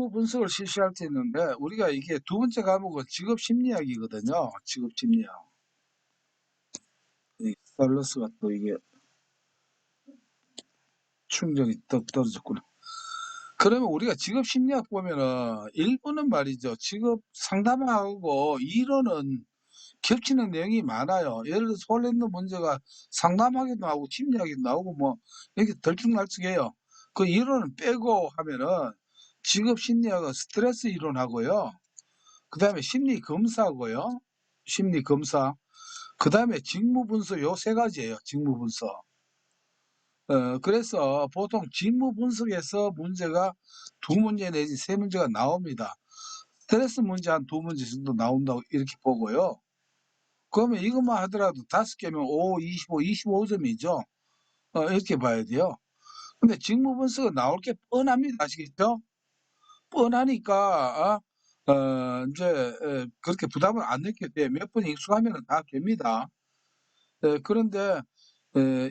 직무 분석을 실시할 수 있는데 우리가 이게 두 번째 과목은 직업 심리학이거든요. 직업 심리학. 이 스타일러스가 또 이게 충전이 떡 떨어졌구나. 그러면 우리가 직업 심리학 보면은 일부는 말이죠. 직업 상담하고 이론은 겹치는 내용이 많아요. 예를 들어서 홀랜드 문제가 상담하기도 나오고 심리학에도 나오고 뭐 이렇게 들쭉날쭉해요. 그 이론을 빼고 하면은 직업 심리학은 스트레스 이론하고요. 그다음에 심리 검사고요. 심리 검사. 그다음에 직무 분석 요 세 가지예요. 직무 분석. 그래서 보통 직무 분석에서 문제가 두 문제 내지 세 문제가 나옵니다. 스트레스 문제 한 두 문제 정도 나온다고 이렇게 보고요. 그러면 이것만 하더라도 5개면 5, 25, 25점이죠. 이렇게 봐야 돼요. 근데 직무 분석은 나올 게 뻔합니다. 아시겠죠? 뻔하니까 인제 그렇게 부담을 안 느껴도 돼요. 몇 번 익숙하면은 다 됩니다. 그런데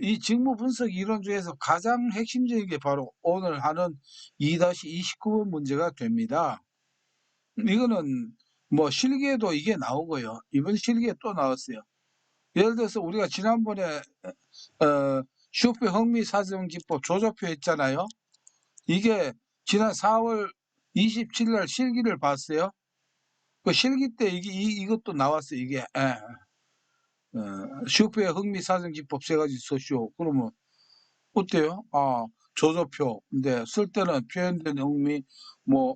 이 직무 분석 이론 중에서 가장 핵심적인 게 바로 오늘 하는 2-29번 문제가 됩니다. 이거는 뭐 실기에도 이게 나오고요. 이번 실기에 또 나왔어요. 예를 들어서 우리가 지난번에 슈퍼 흥미사정기법 조조표 했잖아요. 이게 지난 4월 27일 날 실기를 봤어요. 그 실기 때 이것도 나왔어요. 이게 슈퍼의 흥미사정기법 세 가지 써쇼. 그러면 어때요? 조조표. 근데 쓸 때는 표현된 흥미, 뭐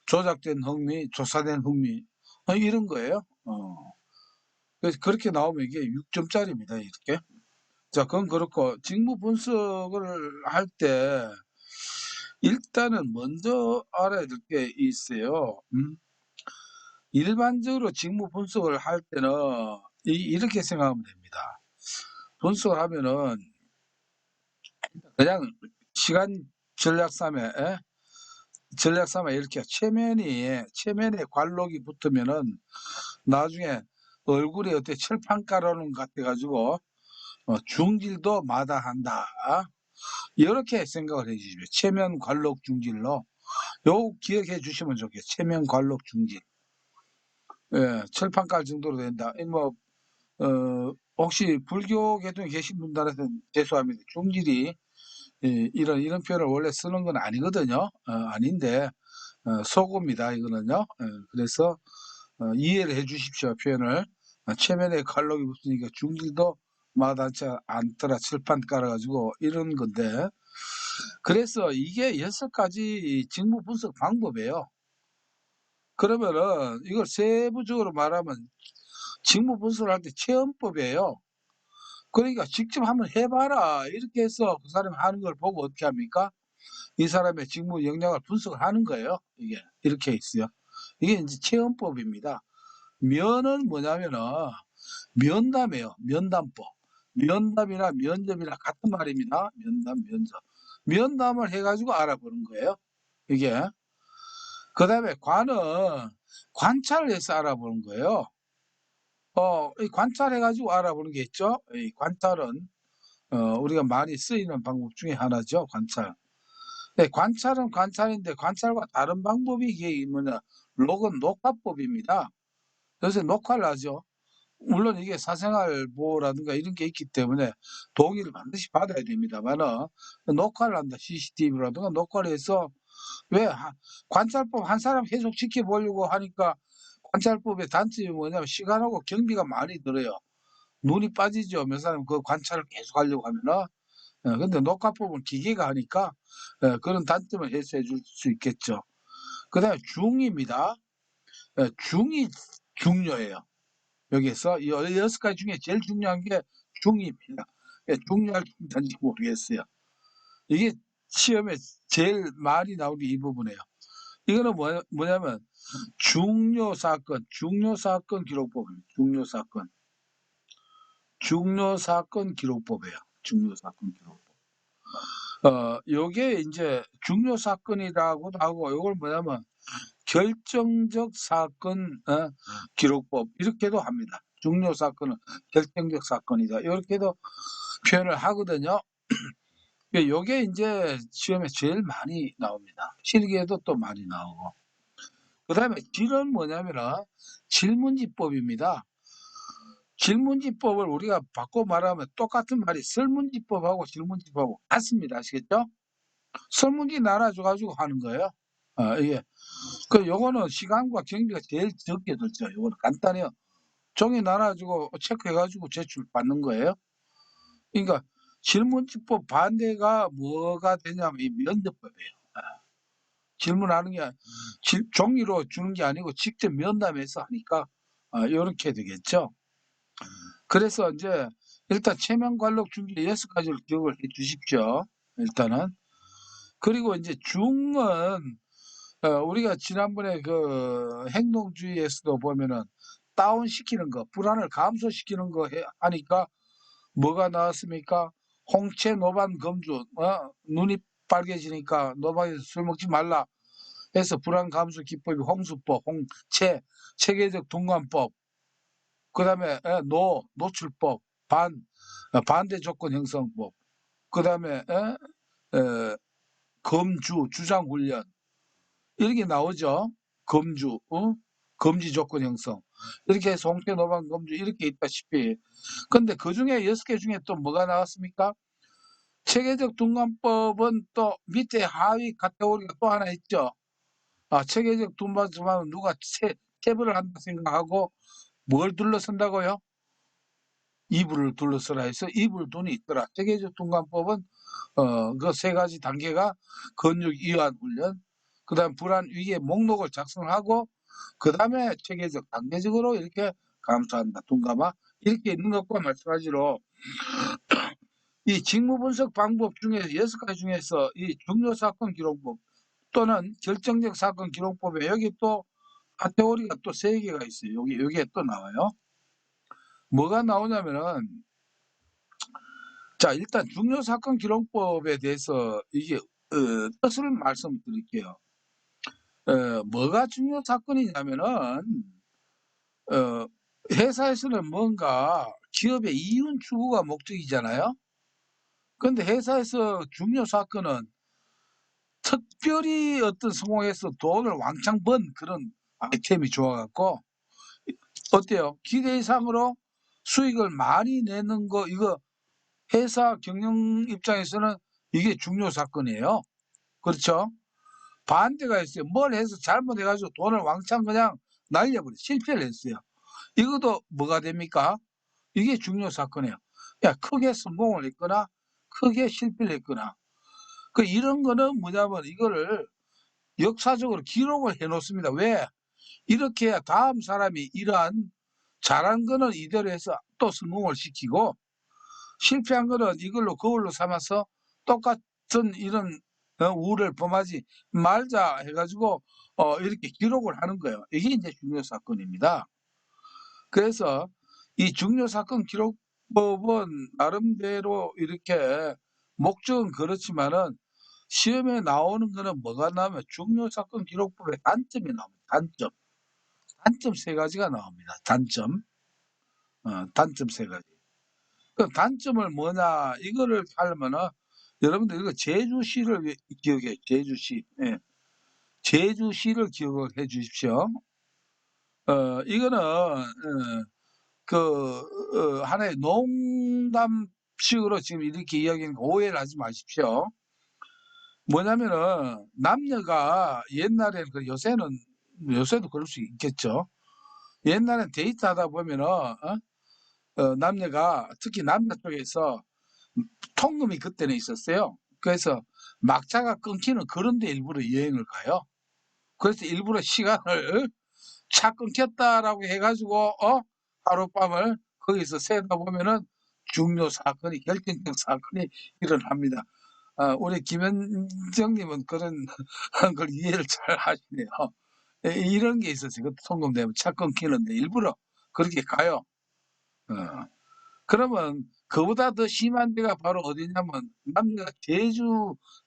조작된 흥미, 조사된 흥미 이런 거예요. 그래서 그렇게 나오면 이게 6점짜리입니다. 이렇게. 자, 그건 그렇고 직무 분석을 할 때 일단은 먼저 알아야 될 게 있어요. 일반적으로 직무 분석을 할 때는 이렇게 생각하면 됩니다. 분석을 하면은 그냥 시간 전략 삼아 이렇게 체면에 관록이 붙으면은 나중에 얼굴에 어떻게 철판 깔아놓은 것 같아가지고 중질도 마다한다. 이렇게 생각을 해 주시면 체면 관록 중질로 요 기억해 주시면 좋겠어요. 체면 관록 중질. 예, 철판 깔 정도로 된다. 혹시 불교 계통에 계신 분들한테는 죄송합니다. 중질이 이런 표현을 원래 쓰는 건 아니거든요. 아닌데 속어입니다. 이거는요. 그래서 이해를 해 주십시오. 표현을. 체면에 관록이 붙으니까 중질도 마다하지 않더라. 철판 깔아가지고 이런 건데 그래서 이게 6가지 직무 분석 방법이에요. 그러면은 이걸 세부적으로 말하면 직무 분석을 할 때 체험법이에요. 그러니까 직접 한번 해 봐라. 이렇게 해서 그 사람이 하는 걸 보고 어떻게 합니까? 이 사람의 직무 역량을 분석을 하는 거예요. 이게 이렇게 있어요. 이게 인제 체험법입니다. 면은 뭐냐면은 면담이에요. 면담법. 면담이나 면접이나 같은 말입니다. 면담, 면접. 면담을 해 가지고 알아보는 거예요. 이게. 그다음에 관은 관찰을 해서 알아보는 거예요. 이 관찰해 가지고 알아보는 게 있죠. 이 관찰은 우리가 많이 쓰이는 방법 중에 하나죠, 관찰. 네, 관찰은 관찰인데 관찰과 다른 방법이 이게 뭐냐 록은 녹화법입니다. 요새 녹화를 하죠. 물론 이게 사생활 보호라든가 이런 게 있기 때문에 동의를 반드시 받아야 됩니다마는 녹화를 한다. CCTV라든가 녹화를 해서 왜 관찰법 한 사람 계속 지켜보려고 하니까 관찰법의 단점이 뭐냐면 시간하고 경비가 많이 들어요. 눈이 빠지죠. 몇 사람 그 관찰을 계속 하려고 하면은. 근데 녹화법은 기계가 하니까 그런 단점을 해소해 줄 수 있겠죠. 그다음에 중입니다. 중이 중요해요. 여기에서 이 6가지 중에 제일 중요한 게 중입니다. 중요할지 못할지 모르겠어요. 이게 시험에 제일 많이 나오는 게 이 부분이에요. 이거는 뭐냐면 중요 사건 기록법입니다. 중요 사건 기록법이에요. 중요 사건 기록법. 요게 인제 중요 사건이라고도 하고 요걸 뭐냐면 결정적 사건 기록법 이렇게도 합니다. 중요 사건은 결정적 사건이다. 요렇게도 표현을 하거든요. 예, 요게 인제 시험에 제일 많이 나옵니다. 실기에도 또 많이 나오고. 그다음에 질은 뭐냐면은 질문지법입니다. 질문지법을 우리가 바꿔 말하면 똑같은 말이 설문지법하고 질문지법하고 같습니다. 아시겠죠? 설문지 나눠 가지고 하는 거예요. 이게 요거는 시간과 경비가 제일 적게 들죠. 요거는 간단해요. 종이 나눠 가지고 체크해 가지고 제출 받는 거예요. 그러니까 질문지법 반대가 뭐가 되냐면 이 면접법이에요. 질문하는 게 종이로 주는 게 아니고 직접 면담해서 하니까 요렇게 되겠죠. 그래서 인제 일단 체면 관록 준비 6 가지를 기억을 해 주십시오, 일단은. 그리고 인제 중은 우리가 지난번에 그 행동주의에서도 보면은 다운시키는 거, 불안을 감소시키는 거 하니까 뭐가 나왔습니까? 홍채, 노반, 검주. 눈이 빨개지니까 노방에서 술 먹지 말라 해서 불안 감소 기법이 홍수법, 홍채, 체계적 동관법. 그다음에 노출법, 반대 조건 형성법. 그다음에 검주, 주장 훈련. 이렇게 나오죠. 검주, 검지 조건 형성. 이렇게 해서 홍채, 노반, 검주 이렇게 있다시피. 근데 그중에 6개 중에 또 뭐가 나왔습니까? 체계적 둔관법은 또 밑에 하위 카테고리가 또 하나 있죠. 체계적 둔관법은 누가 체벌을 한다 생각하고 뭘 둘러선다고요? 이불을 둘러서라 해서 이불 둔이 있더라. 체계적 둔관법은 그 3가지 단계가 근육 이완 훈련, 그다음 불안 위기의 목록을 작성하고 그다음에 체계적 단계적으로 이렇게 감수한다. 둔감화 이렇게 있는 것과 마찬가지로 이 직무 분석 방법 중에 6가지 중에서 이 중요 사건 기록법 또는 결정적 사건 기록법에 여기 또 카테고리가 또 3개가 있어요. 여기에 또 나와요. 뭐가 나오냐면은 자, 일단 중요 사건 기록법에 대해서 이게 뜻을 말씀드릴게요. 뭐가 중요 사건이냐면은 회사에서는 뭔가 기업의 이윤 추구가 목적이잖아요. 근데 회사에서 중요 사건은 특별히 어떤 성공해서 돈을 왕창 번 그런 아이템이 좋아 갖고 어때요? 기대 이상으로 수익을 많이 내는 거 이거 회사 경영 입장에서는 이게 중요 사건이에요. 그렇죠? 반대가 있어요. 뭘 해서 잘못해 가지고 돈을 왕창 그냥 날려버려 실패를 했어요. 이것도 뭐가 됩니까? 이게 중요 사건이에요. 야, 크게 성공을 했거나 크게 실패를 했거나 이런 거는 뭐냐면 이거를 역사적으로 기록을 해 놓습니다. 왜? 이렇게 해야 다음 사람이 이러한 잘한 거는 이대로 해서 또 성공을 시키고 실패한 거는 이걸로 거울로 삼아서 똑같은 이런 우를 범하지 말자 해 가지고 이렇게 기록을 하는 거예요. 이게 인제 중요 사건입니다. 그래서 이 중요 사건 기록법은 나름대로 이렇게 목적은 그렇지만은 시험에 나오는 거는 뭐가 나오면 중요 사건 기록법의 단점이 나옵니다. 단점. 단점 3가지가 나옵니다. 단점. 단점 3가지. 그 단점을 뭐냐 이거를 하려면은 여러분들 이거 제주시를 기억해 제주시. 예. 제주시를 기억을 해 주십시오. 이거는 하나의 농담식으로 지금 이렇게 이야기하는 거 오해를 하지 마십시오. 뭐냐면은 남녀가 옛날에는 요새도 그럴 수 있겠죠. 옛날엔 데이트하다 보면은 남녀가 특히 남자 쪽에서 통금이 그때는 있었어요. 그래서 막차가 끊기는 그런 데 일부러 여행을 가요. 그래서 일부러 시간을 차 끊겼다라고 해 가지고 하룻밤을 거기서 새다 보면은 중요 사건이 결정적 사건이 일어납니다. 우리 김현정 님은 그런 걸 이해를 잘 하시네요. 이런 게 있었어요. 그 통금되면 차 끊기는데 일부러 그렇게 가요. 어. 그러면 그보다 더 심한 데가 바로 어디냐면 남녀가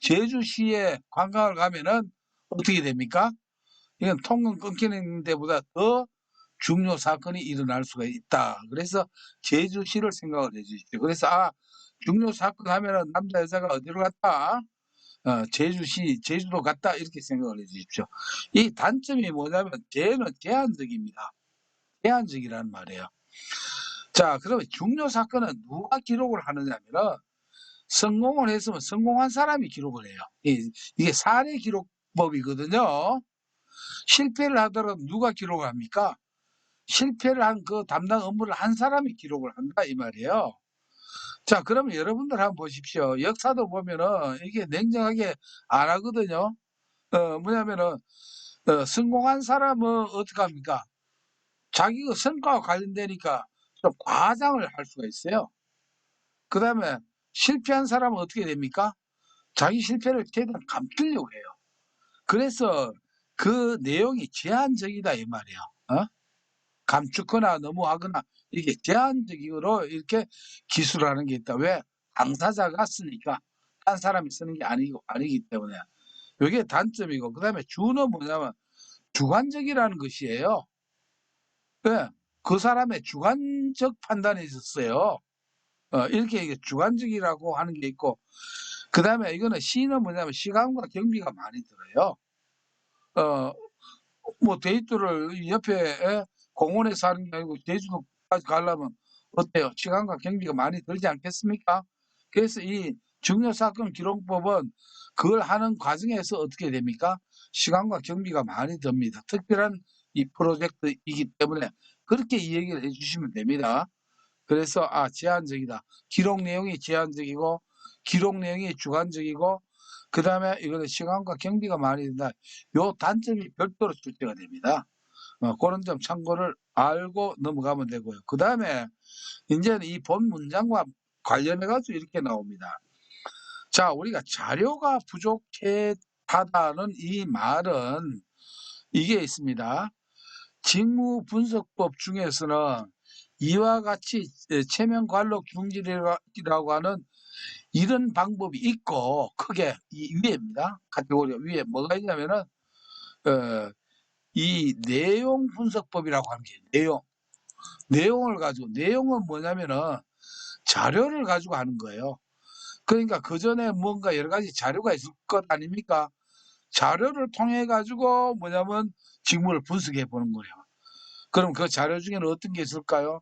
제주시에 관광을 가면은 어떻게 됩니까? 이건 통금 끊기는 데보다 더 중요 사건이 일어날 수가 있다. 그래서 제주시를 생각을 해 주십시오. 그래서 중요 사건 하면은 남자 여자가 어디로 갔다? 제주도 갔다 이렇게 생각을 해 주십시오. 이 단점이 뭐냐면 죄는 제한적입니다. 제한적이라는 말이에요. 자, 그러면 중요 사건은 누가 기록을 하느냐면은 성공을 했으면 성공한 사람이 기록을 해요. 이게 사례 기록법이거든요. 실패를 하더라도 누가 기록을 합니까? 실패를 한 그 담당 업무를 한 사람이 기록을 한다 이 말이에요. 자, 그러면 여러분들 한번 보십시오. 역사도 보면은 이게 냉정하게 안 하거든요. 뭐냐면은 성공한 사람은 어떻게 합니까? 자기 그 성과와 관련되니까 좀 과장을 할 수가 있어요. 그다음에 실패한 사람은 어떻게 됩니까? 자기 실패를 최대한 감추려고 해요. 그래서 그 내용이 제한적이다 이 말이에요. 감추거나 너무하거나 이게 제한적으로 이렇게 기술하는 게 있다. 왜? 당사자가 쓰니까 딴 사람이 쓰는 게 아니기 때문에. 이게 단점이고 그다음에 주는 뭐냐면 주관적이라는 것이에요. 왜? 그 사람의 주관적 판단이 있었어요. 이렇게 이게 주관적이라고 하는 게 있고 그다음에 이거는 시는 뭐냐면 시간과 경비가 많이 들어요. 어, 뭐 데이트를 옆에 공원에서 하는 게 아니고 제주도까지 가려면 어때요? 시간과 경비가 많이 들지 않겠습니까? 그래서 이 중요사건 기록법은 그걸 하는 과정에서 어떻게 됩니까? 시간과 경비가 많이 듭니다. 특별한 이 프로젝트이기 때문에 그렇게 이 얘기를 해주시면 됩니다. 그래서 제한적이다. 기록 내용이 제한적이고 기록 내용이 주관적이고 그다음에 이거는 시간과 경비가 많이 든다. 요 단점이 별도로 출제가 됩니다. 그런 점 참고를 알고 넘어가면 되고요. 그다음에 이제는 이 본 문장과 관련해 가지고 이렇게 나옵니다. 자, 우리가 자료가 부족하다는 이 말은 이게 있습니다. 직무분석법 중에서는 이와 같이 체면 관록 중지라고 하는 이런 방법이 있고 크게 이 위에입니다. 카테고리 위에 뭐가 있냐면은 이 내용 분석법이라고 하는 게 내용을 가지고 내용은 뭐냐면은 자료를 가지고 하는 거예요. 그러니까 그 전에 뭔가 여러 가지 자료가 있을 것 아닙니까? 자료를 통해 가지고 뭐냐면 직무를 분석해 보는 거예요. 그럼 그 자료 중에는 어떤 게 있을까요?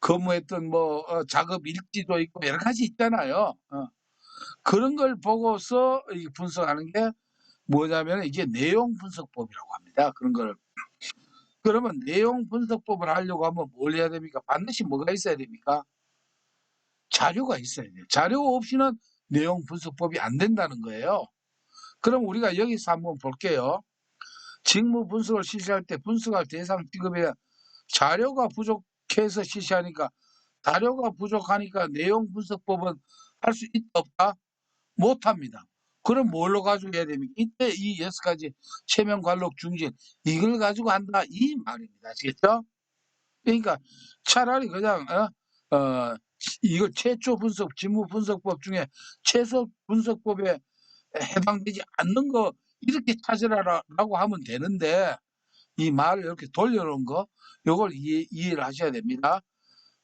근무했던 뭐 작업 일지도 있고 여러 가지 있잖아요. 그런 걸 보고서 이 분석하는 게 뭐냐면 이게 내용 분석법이라고 합니다. 그런 걸. 그러면 내용 분석법을 하려고 하면 뭘 해야 됩니까? 반드시 뭐가 있어야 됩니까? 자료가 있어야 돼요. 자료 없이는 내용 분석법이 안 된다는 거예요. 그럼 우리가 여기서 한번 볼게요. 직무 분석을 실시할 때 분석할 대상 취급에 자료가 부족해서 실시하니까 자료가 부족하니까 내용 분석법은 할 수 있다 없다? 못합니다. 그럼 뭘로 가지고 해야 됩니까? 이때 이 6가지 체면 관록 중진 이걸 가지고 한다 이 말입니다. 아시겠죠? 그러니까 차라리 그냥 이걸 최초 분석 직무 분석법 중에 최소 분석법에 해당되지 않는 거 이렇게 찾으라라고 하면 되는데 이 말을 이렇게 돌려놓은 거 요걸 이해를 하셔야 됩니다.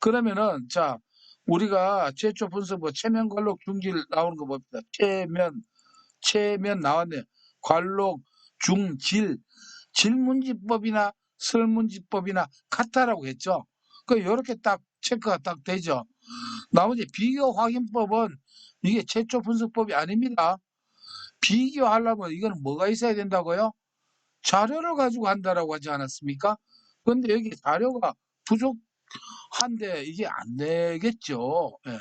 그러면은 자 우리가 최초 분석법 체면 관록 중질 나오는 거 봅시다. 체면 나왔네. 관록 중질 질문지법이나 설문지법이나 같다라고 했죠. 그 요렇게 딱 체크가 딱 되죠. 나머지 비교 확인법은 이게 최초 분석법이 아닙니다. 비교하려면 이거는 뭐가 있어야 된다고요? 자료를 가지고 한다라고 하지 않았습니까? 그런데 여기 자료가 부족한데 이게 안 되겠죠. 예.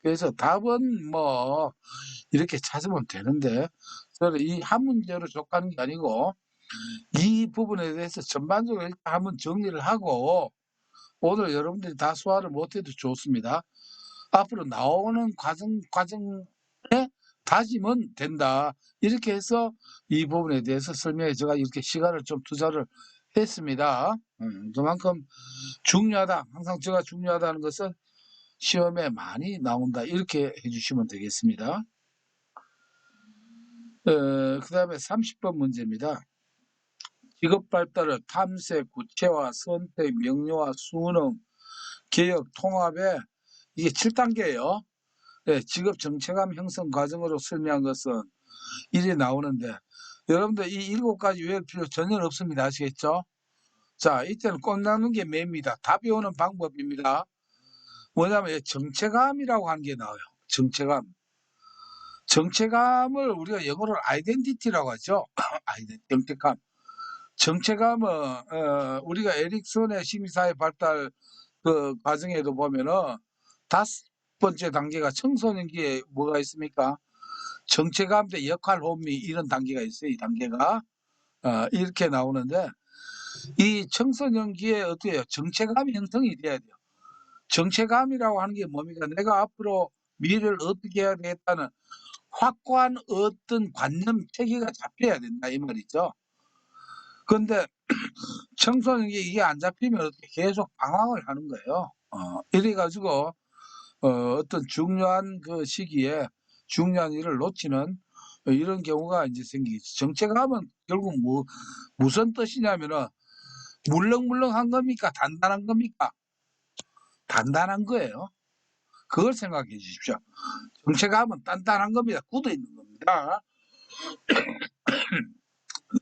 그래서 답은 뭐 이렇게 찾으면 되는데 저는 이 한 문제로 족하는 게 아니고 이 부분에 대해서 전반적으로 일단 한번 정리를 하고 오늘 여러분들이 다 소화를 못해도 좋습니다. 앞으로 나오는 과정에 다지면 된다. 이렇게 해서 이 부분에 대해서 설명해 제가 이렇게 시간을 좀 투자를 했습니다. 그만큼 중요하다. 항상 제가 중요하다는 것은 시험에 많이 나온다. 이렇게 해주시면 되겠습니다. 그 다음에 30번 문제입니다. 직업 발달을 탐색, 구체화, 선택, 명료화, 수능, 개혁, 통합에 이게 7단계예요. 예, 직업 정체감 형성 과정으로 설명한 것은 이리 나오는데 여러분들 이 7가지 외울 필요 전혀 없습니다. 아시겠죠? 자, 이때는 꽃나는 게 맵니다. 답이 오는 방법입니다. 뭐냐면 정체감이라고 하는 게 나와요. 정체감. 정체감을 우리가 영어로 아이덴티티라고 하죠. 정체감. 정체감은 우리가 에릭슨의 심리사회 발달 그 과정에도 보면은 5번째 단계가 청소년기에 뭐가 있습니까? 정체감 대 역할 혼미 이런 단계가 있어요. 이 단계가 이렇게 나오는데 이 청소년기에 어떻게 해요? 정체감이 형성이 돼야 돼요. 정체감이라고 하는 게 뭡니까? 내가 앞으로 미래를 어떻게 해야 되겠다는 확고한 어떤 관념 체계가 잡혀야 된다 이 말이죠. 그런데 청소년기 이게 안 잡히면 어떻게 계속 방황을 하는 거예요. 이래가지고 어떤 중요한 그 시기에 중요한 일을 놓치는 이런 경우가 이제 생기겠죠. 정체감은 결국 무슨 뜻이냐면은 물렁물렁한 겁니까? 단단한 겁니까? 단단한 거예요. 그걸 생각해 주십시오. 정체감은 단단한 겁니다. 굳어 있는 겁니다.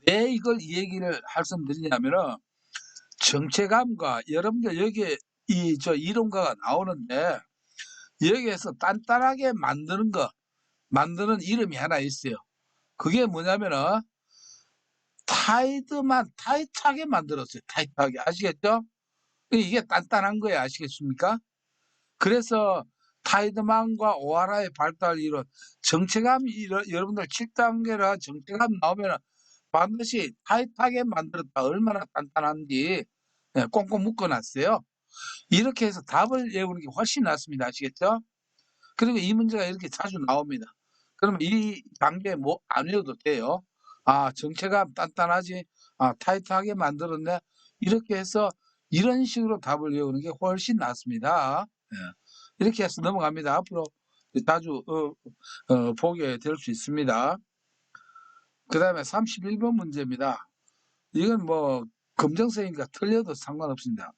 왜 이걸 이 얘기를 말씀드리냐면은 정체감과 여러분들 여기에 이론가가 나오는데 여기에서 단단하게 만드는 이름이 하나 있어요. 그게 뭐냐면은 타이트하게 만들었어요. 타이트하게. 아시겠죠? 이게 단단한 거예요. 아시겠습니까? 그래서 타이드만과 오하라의 발달 이론, 정체감 여러분들 7단계라 정체감 나오면은 반드시 타이트하게 만들었다. 얼마나 단단한지 꽁꽁 묶어놨어요. 이렇게 해서 답을 외우는 게 훨씬 낫습니다. 아시겠죠? 그리고 이 문제가 이렇게 자주 나옵니다. 그러면 이 단계 뭐 안 외워도 돼요. 아, 정체감 단단하지? 아, 타이트하게 만들었네? 이렇게 해서 이런 식으로 답을 외우는 게 훨씬 낫습니다. 예. 이렇게 해서 넘어갑니다. 앞으로 자주 보게 될 수 있습니다. 그 다음에 31번 문제입니다. 이건 뭐 검정색이니까 틀려도 상관없습니다.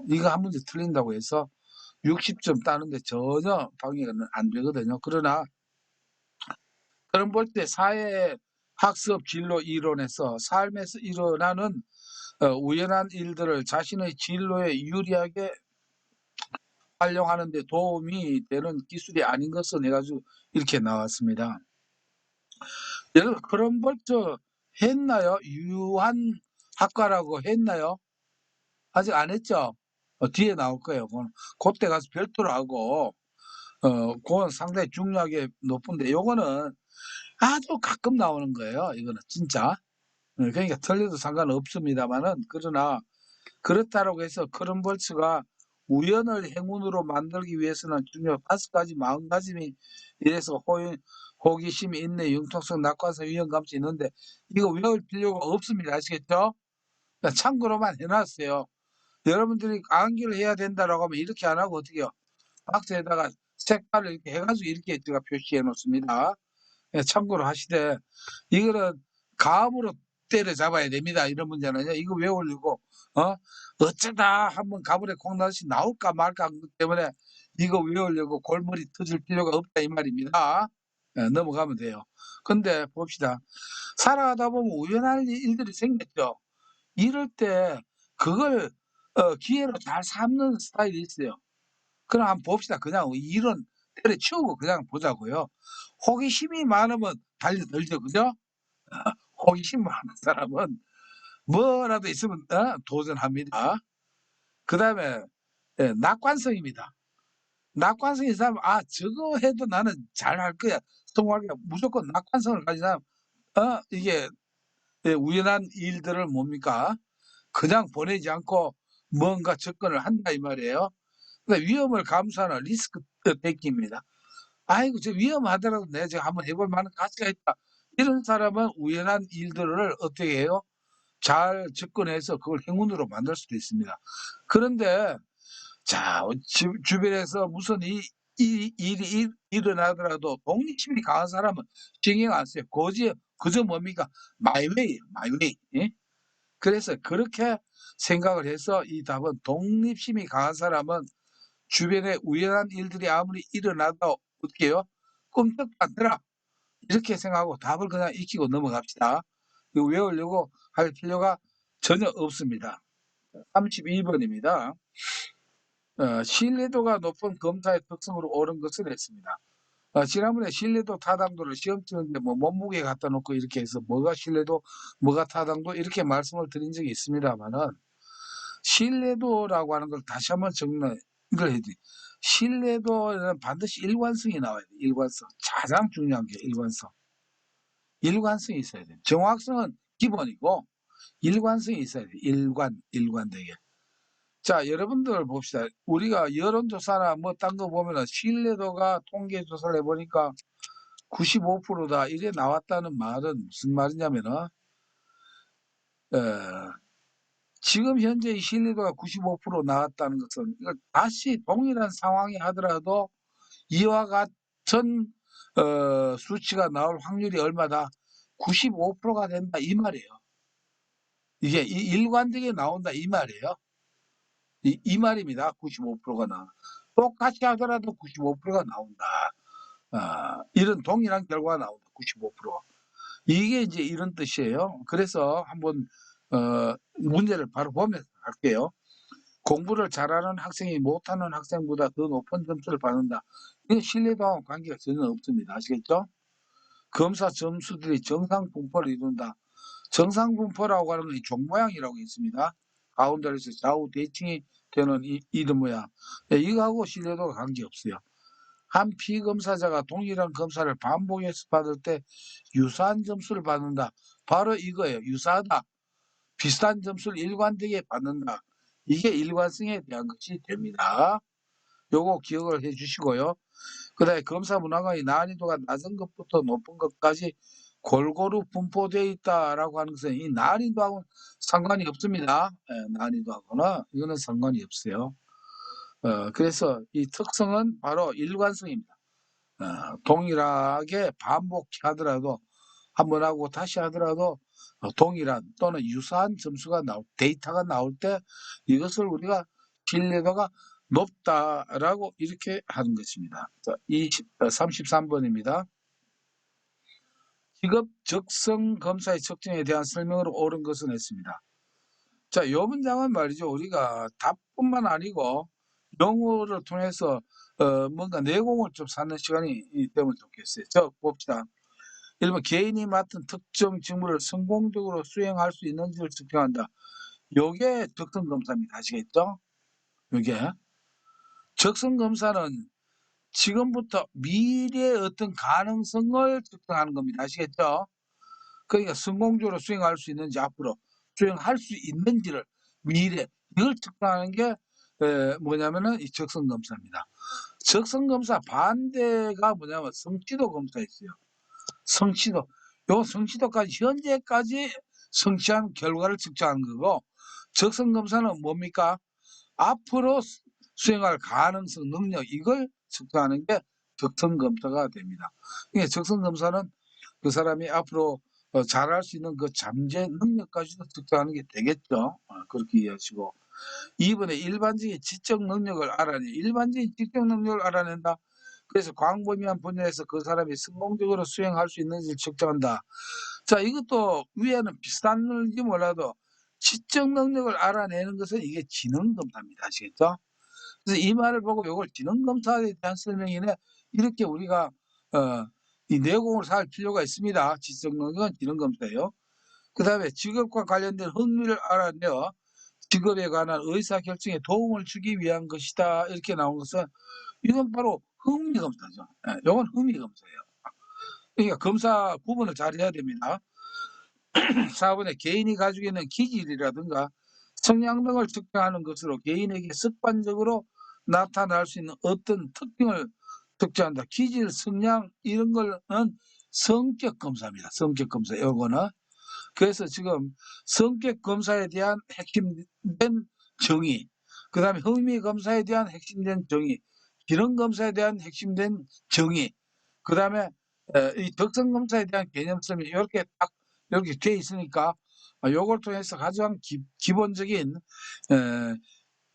이거 한 문제 틀린다고 해서 60점 따는데 전혀 방해가 안 되거든요. 그러나 그런 볼 때 사회 학습 진로 이론에서 삶에서 일어나는 우연한 일들을 자신의 진로에 유리하게 활용하는 데 도움이 되는 기술이 아닌 것은 해가지고 이렇게 나왔습니다. 여러분 크럼볼트 했나요? 유한학과라고 했나요? 아직 안 했죠? 뒤에 나올 거예요. 그때 가서 별도로 하고 그건 상당히 중요하게 높은데 요거는 아주 가끔 나오는 거예요. 이거는 진짜. 그러니까 틀려도 상관없습니다만은 그러나 그렇다고 해서 크럼볼츠가 우연을 행운으로 만들기 위해서는 중요 5가지 마음가짐이 이래서 호기심이 있네 융통성 낙관성 위험감이 있는데 이거 외울 필요가 없습니다. 아시겠죠? 참고로만 해놨어요. 여러분들이 암기를 해야 된다라고 하면 이렇게 안 하고 어떻게 해요? 박스에다가 색깔을 이렇게 해가지고 이렇게 제가 표시해 놓습니다. 참고로 하시되 이거는 감으로 때려잡아야 됩니다. 이런 문제는요. 이거 외우려고 어쩌다 한번 가물에 콩나듯이 나올까 말까 하기 때문에 이거 외우려고 골머리 터질 필요가 없다 이 말입니다. 넘어가면 돼요. 근데 봅시다. 살아가다 보면 우연한 일들이 생겼죠. 이럴 때 그걸 기회로 잘 삼는 스타일이 있어요. 그럼 한번 봅시다. 그냥 일은 때려치우고 그냥 보자고요. 호기심이 많으면 달려들죠. 그죠? 호기심 많은 사람은 뭐라도 있으면 도전합니다. 그 다음에 낙관성입니다. 낙관성이 있는 사람은 저거 해도 나는 잘할 거야. 성공할 거야. 무조건 낙관성을 가진 사람 이게 우연한 일들을 뭡니까? 그냥 보내지 않고 뭔가 접근을 한다 이 말이에요. 그러니까 위험을 감수하는 리스크 테이킹입니다. 아이고 저 위험하더라도 내가 지금 한번 해볼 만한 가치가 있다. 이런 사람은 우연한 일들을 어떻게 해요? 잘 접근해서 그걸 행운으로 만들 수도 있습니다. 그런데 자 주변에서 무슨 일이 일어나더라도 독립심이 강한 사람은 신경 안 써요. 그저 뭡니까? 마이웨이예요. 마이웨이. 예? 그래서 그렇게 생각을 해서 이 답은 독립심이 강한 사람은 주변에 우연한 일들이 아무리 일어나도 어떻게 해요? 꼼짝 않더라. 이렇게 생각하고 답을 그냥 익히고 넘어갑시다. 이거 외우려고 할 필요가 전혀 없습니다. 32번입니다. 신뢰도가 높은 검사의 특성으로 옳은 것을 했습니다. 지난번에 신뢰도 타당도를 시험 치는데 뭐 몸무게 갖다 놓고 이렇게 해서 뭐가 신뢰도, 뭐가 타당도 이렇게 말씀을 드린 적이 있습니다만은 신뢰도라고 하는 걸 다시 한번 정리를 해야 돼. 신뢰도에는 반드시 일관성이 나와야 돼. 일관성. 가장 중요한 게 일관성. 일관성이 있어야 돼. 정확성은 기본이고 일관성이 있어야 돼. 일관되게. 자, 여러분들 봅시다. 우리가 여론조사나 뭐 딴 거 보면은 신뢰도가 통계 조사를 해보니까 95%다 이래 나왔다는 말은 무슨 말이냐면은 지금 현재 신뢰도가 95% 나왔다는 것은 이걸 다시 동일한 상황이 하더라도 이와 같은 수치가 나올 확률이 얼마다? 95%가 된다 이 말이에요. 이게 일관되게 나온다 이 말이에요. 이 말입니다. 95%가 나와. 똑같이 하더라도 95%가 나온다. 이런 동일한 결과가 나온다. 95%. 이게 이제 이런 뜻이에요. 그래서 한번 문제를 바로 보면서 할게요. 공부를 잘하는 학생이 못하는 학생보다 더 높은 점수를 받는다. 이건 신뢰도와 관계가 전혀 없습니다. 아시겠죠? 검사 점수들이 정상 분포를 이룬다. 정상 분포라고 하는 건 종 모양이라고 있습니다. 가운데로 해서 좌우 대칭이 되는 이런 모양. 이거하고 신뢰도가 관계없어요. 한 피검사자가 동일한 검사를 반복해서 받을 때 유사한 점수를 받는다. 바로 이거예요. 유사하다. 비슷한 점수를 일관되게 받는다. 이게 일관성에 대한 것이 됩니다. 요거 기억을 해 주시고요. 그 다음에 검사 문항의 난이도가 낮은 것부터 높은 것까지 골고루 분포되어 있다라고 하는 것은 이 난이도하고는 상관이 없습니다. 난이도하고는 이거는 상관이 없어요. 그래서 이 특성은 바로 일관성입니다. 동일하게 반복하더라도 한 번 하고 다시 하더라도 동일한 또는 유사한 점수가 데이터가 나올 때 이것을 우리가 신뢰도가 높다라고 이렇게 하는 것입니다. 자, 33번입니다. 직업 적성 검사의 측정에 대한 설명으로 옳은 것은 했습니다. 자, 이 문장은 말이죠. 우리가 답뿐만 아니고 영어를 통해서 뭔가 내공을 좀 쌓는 시간이 되면 좋겠어요. 저 봅시다. 예를 들면 개인이 맡은 특정 직무를 성공적으로 수행할 수 있는지를 측정한다. 요게 적성 검사입니다. 아시겠죠? 요게 적성 검사는 지금부터 미래의 어떤 가능성을 측정하는 겁니다. 아시겠죠? 그러니까 성공적으로 수행할 수 있는지 앞으로 수행할 수 있는지를 미래 이걸 측정하는 게 뭐냐면은 이 적성 검사입니다. 적성 검사 반대가 뭐냐면 성취도 검사 있어요. 성취도. 요 성취도까지 현재까지 성취한 결과를 측정하는 거고 적성 검사는 뭡니까? 앞으로 수행할 가능성, 능력 이걸 측정하는 게 적성 검사가 됩니다. 그러니까 적성 검사는 그 사람이 앞으로 잘할 수 있는 그 잠재 능력까지도 측정하는 게 되겠죠. 그렇게 이해하시고 2번에 일반적인 지적 능력을 알아내. 일반적인 지적 능력을 알아낸다. 그래서 광범위한 분야에서 그 사람이 성공적으로 수행할 수 있는지를 측정한다. 자, 이것도 위에는 비슷한지 몰라도 지적 능력을 알아내는 것은 이게 지능 검사입니다. 아시겠죠? 그래서 이 말을 보고 이걸 지능 검사에 대한 설명이네. 이렇게 우리가 이 내공을 살 필요가 있습니다. 지적 능력은 지능 검사예요. 그 다음에 직업과 관련된 흥미를 알아내어 직업에 관한 의사결정에 도움을 주기 위한 것이다. 이렇게 나온 것은 이건 바로 흥미검사죠. 이건 흥미검사예요. 그러니까 검사 구분을 잘 해야 됩니다. 4번에 개인이 가지고 있는 기질이라든가 성향 등을 측정하는 것으로 개인에게 습관적으로 나타날 수 있는 어떤 특징을 측정한다. 기질, 성향 이런 거는 성격 검사입니다. 성격 검사. 요거는 그래서 지금 성격 검사에 대한 핵심된 정의, 그 다음에 흥미 검사에 대한 핵심된 정의, 기능 검사에 대한 핵심된 정의, 그 다음에 이 적성 검사에 대한 개념성이 이렇게 딱 이렇게 돼 있으니까 요걸 통해서 가장 기본적인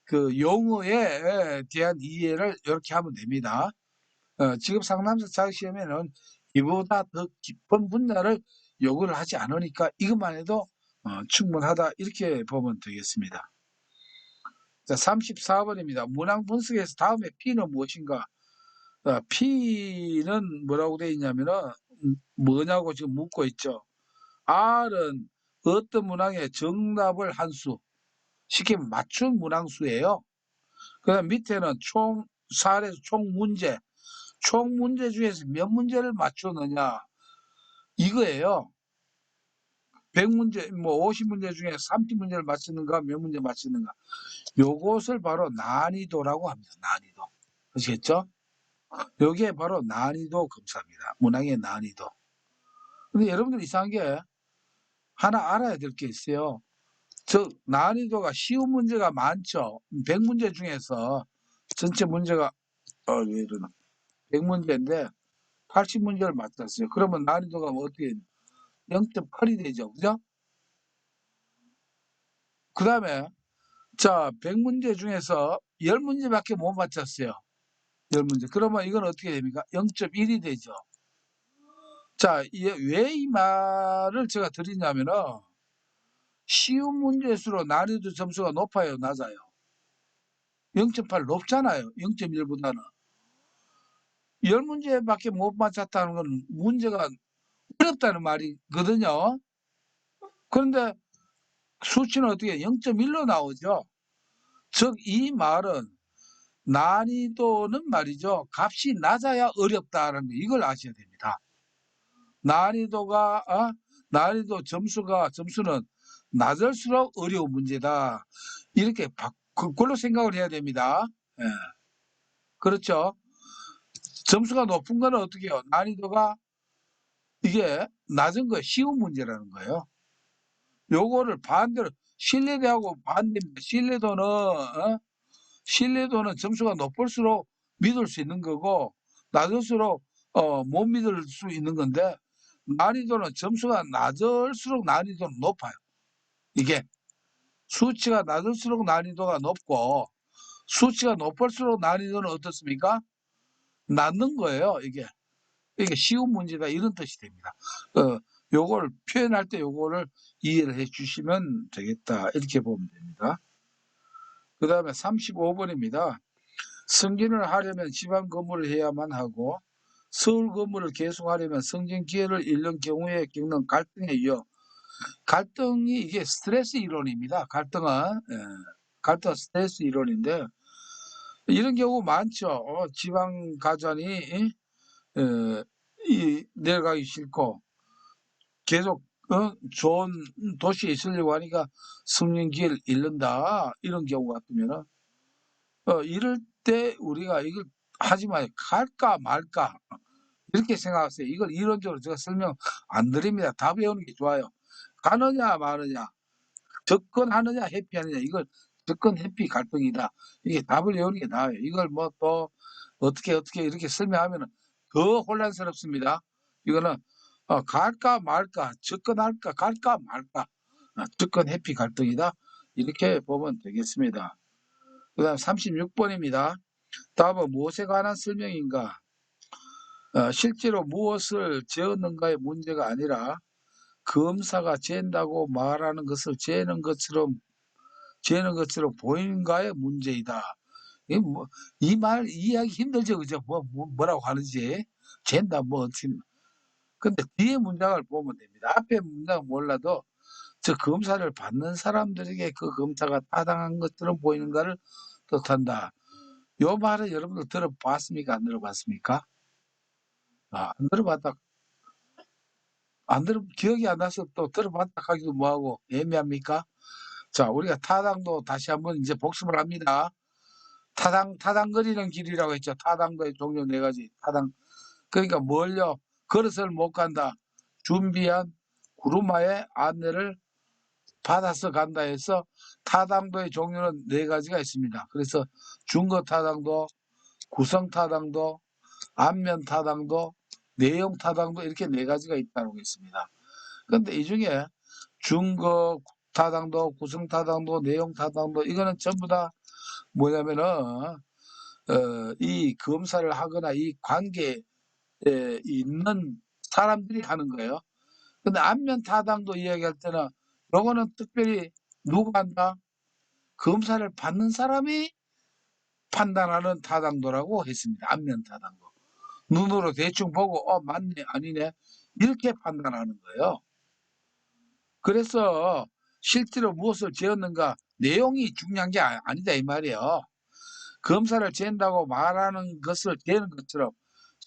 그 용어에 대한 이해를 이렇게 하면 됩니다. 지금 상담사 자격시험에는 이보다 더 깊은 분야를 요구를 하지 않으니까 이것만 해도 충분하다 이렇게 보면 되겠습니다. 자, 34번입니다. 문항 분석에서 다음에 P는 무엇인가? P는 뭐라고 되어 있냐면은 뭐냐고 지금 묻고 있죠. R은 어떤 문항의 정답을 한 수, 쉽게 맞춘 문항수예요. 그 다음 밑에는 총 사례, 총 문제 중에서 몇 문제를 맞추느냐 이거예요. 100문제, 뭐 50문제 중에 30문제를 맞추는가 몇 문제 맞추는가 요것을 바로 난이도라고 합니다. 난이도. 아시겠죠? 여기에 바로 난이도 검사입니다. 문항의 난이도. 근데 여러분들 이상한 게 하나 알아야 될 게 있어요. 즉 난이도가 쉬운 문제가 많죠. 100문제 중에서 전체 문제가 왜 이러나 100문제인데 80문제를 맞췄어요. 그러면 난이도가 뭐 어떻게 0.8이 되죠. 그죠? 그 다음에 자 100문제 중에서 10문제밖에 못 맞췄어요. 10문제. 그러면 이건 어떻게 됩니까? 0.1이 되죠. 자, 왜 이 말을 제가 드리냐면은 쉬운 문제수록 난이도 점수가 높아요, 낮아요? 0.8 높잖아요. 0.1보다는. 10문제밖에 못 맞췄다는 건 문제가 어렵다는 말이거든요. 그런데 수치는 어떻게 0.1로 나오죠. 즉 이 말은 난이도는 말이죠. 값이 낮아야 어렵다는 거 이걸 아셔야 됩니다. 난이도 점수는 낮을수록 어려운 문제다. 이렇게 그걸로 생각을 해야 됩니다. 예. 그렇죠. 점수가 높은 거는 어떻게 해요? 난이도가 이게 낮은 거 쉬운 문제라는 거예요. 요거를 반대로 신뢰도하고 반대입니다. 신뢰도는 점수가 높을수록 믿을 수 있는 거고 낮을수록 못 믿을 수 있는 건데 난이도는 점수가 낮을수록 난이도는 높아요. 이게 수치가 낮을수록 난이도가 높고 수치가 높을수록 난이도는 어떻습니까? 낮는 거예요. 이게 쉬운 문제다 이런 뜻이 됩니다. 요걸 표현할 때 요거를 이해를 해 주시면 되겠다 이렇게 보면 됩니다. 그 다음에 35번입니다. 승진을 하려면 지방 근무를 해야만 하고 서울 근무를 계속하려면 승진 기회를 잃는 경우에 겪는 갈등에 이어 갈등이 이게 스트레스 이론입니다. 갈등은 스트레스 이론인데 이런 경우 많죠. 지방 가자니 내려가기 싫고 계속 좋은 도시에 있으려고 하니까 승진 기회를 잃는다. 이런 경우 같으면은 이럴 때 우리가 이걸 하지 마요. 갈까 말까 이렇게 생각하세요. 이걸 이론적으로 제가 설명 안 드립니다. 다 배우는 게 좋아요. 가느냐 마느냐 접근하느냐 회피하느냐 이걸 접근 회피 갈등이다. 이게 답을 외우는 게 나아요. 이걸 뭐 또 어떻게 이렇게 설명하면 더 혼란스럽습니다. 이거는 갈까 말까 접근할까 갈까 말까 접근 회피 갈등이다. 이렇게 보면 되겠습니다. 그 다음 36번입니다. 답은 무엇에 관한 설명인가? 실제로 무엇을 재었는가의 문제가 아니라 검사가 잰다고 말하는 것을 재는 것처럼 보이는가의 문제이다. 이 말 이해하기 힘들죠, 그죠? 뭐라고 하는지 잰다 뭐 어떻게. 근데 뒤에 문장을 보면 됩니다. 앞에 문장 몰라도 저 검사를 받는 사람들에게 그 검사가 타당한 것처럼 보이는가를 뜻한다. 요 말은 여러분들 들어봤습니까? 안 들어봤습니까? 안 들어봤다. 기억이 안 나서 또 들어봤다 하기도 뭐하고 애매합니까? 자, 우리가 타당도 다시 한번 이제 복습을 합니다. 타당거리는 길이라고 했죠. 타당도의 종류 네 가지. 그러니까 뭘요? 걸어서는 못 간다. 준비한 구루마의 안내를 받아서 간다 해서 타당도의 종류는 네 가지가 있습니다. 그래서 준거 타당도, 구성 타당도, 안면 타당도, 내용 타당도 이렇게 네 가지가 있다고 했습니다. 그런데 이 중에 준거 타당도, 구성 타당도, 내용 타당도 이거는 전부 다 뭐냐면은 이 검사를 하거나 이 관계에 있는 사람들이 하는 거예요. 근데 안면 타당도 이야기할 때는 요거는 특별히 누가 한다? 검사를 받는 사람이 판단하는 타당도라고 했습니다. 안면 타당도. 눈으로 대충 보고 맞네 아니네 이렇게 판단하는 거예요. 그래서 실제로 무엇을 재었는가 내용이 중요한 게 아니다 이 말이에요. 검사를 잰다고 말하는 것을 재는 것처럼